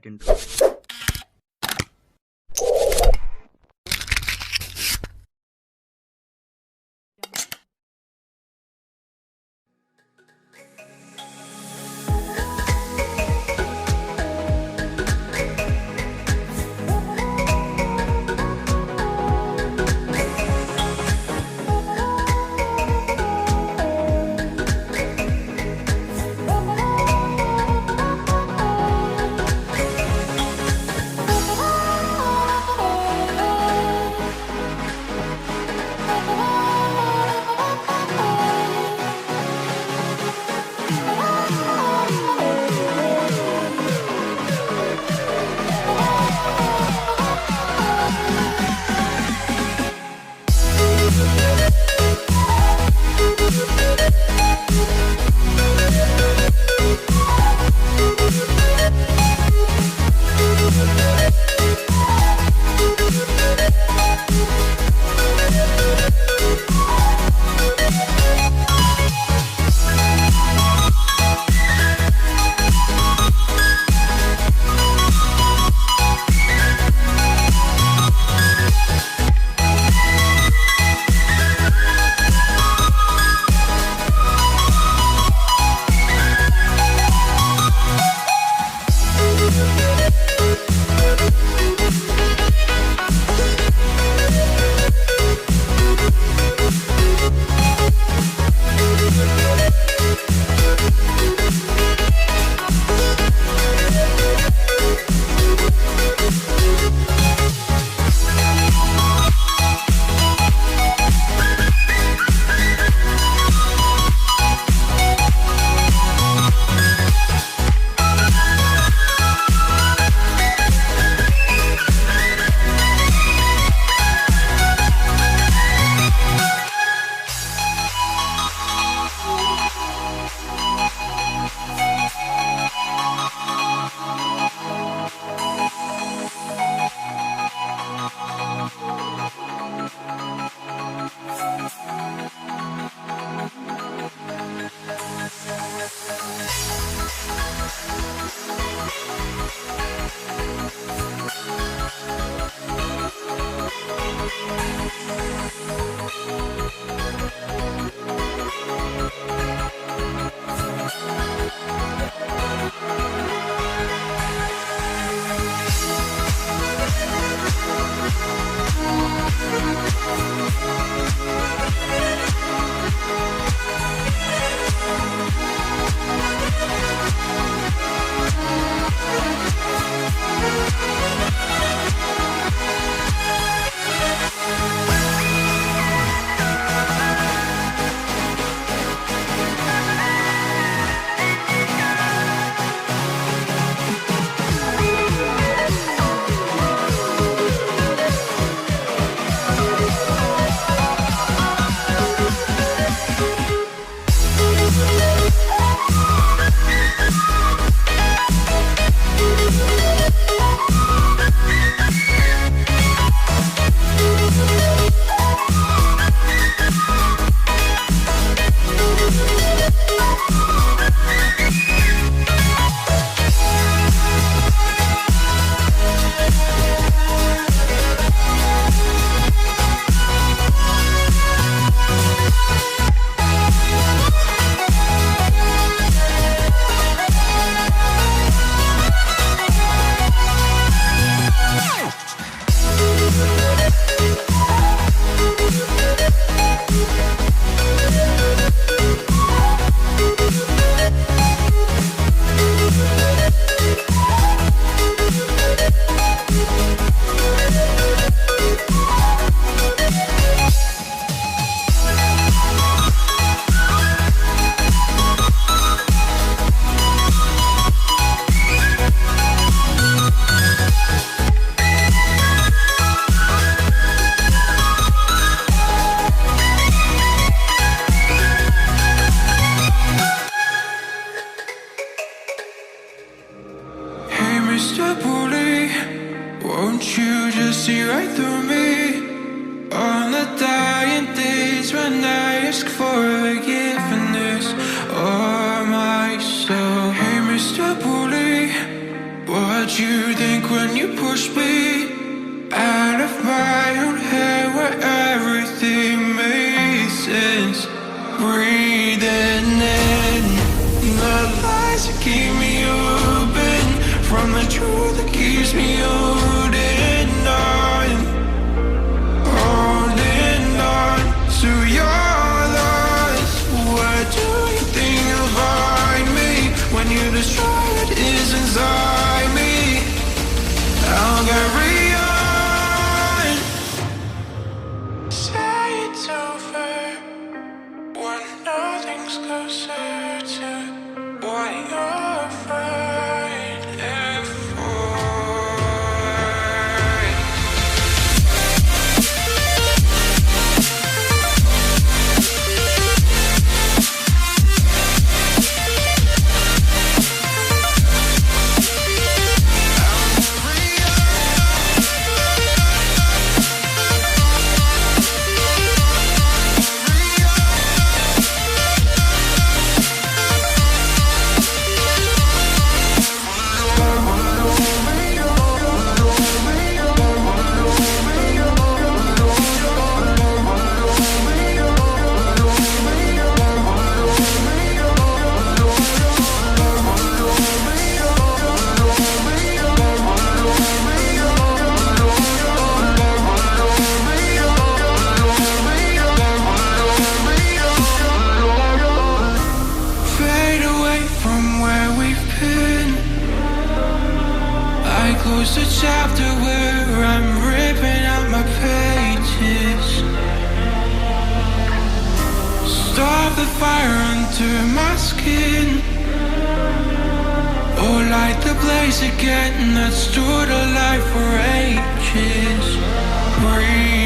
intro. Mr. Bully, won't you just see right through me? On the dying days when I ask for forgiveness or myself. Hey, Mr. Bully, what you think when you push me out of my own head where everything made sense? Breathing in the lies that keep me open from the truth that keeps me holding on, to your loss. Where do you think you'll find me when you destroy what is inside me? I'll carry on. Say it's over when nothing's closer to what you're fighting for. Close the chapter where I'm ripping out my pages. Stop the fire under my skin, or light the blaze again that stood alive for ages. Breathe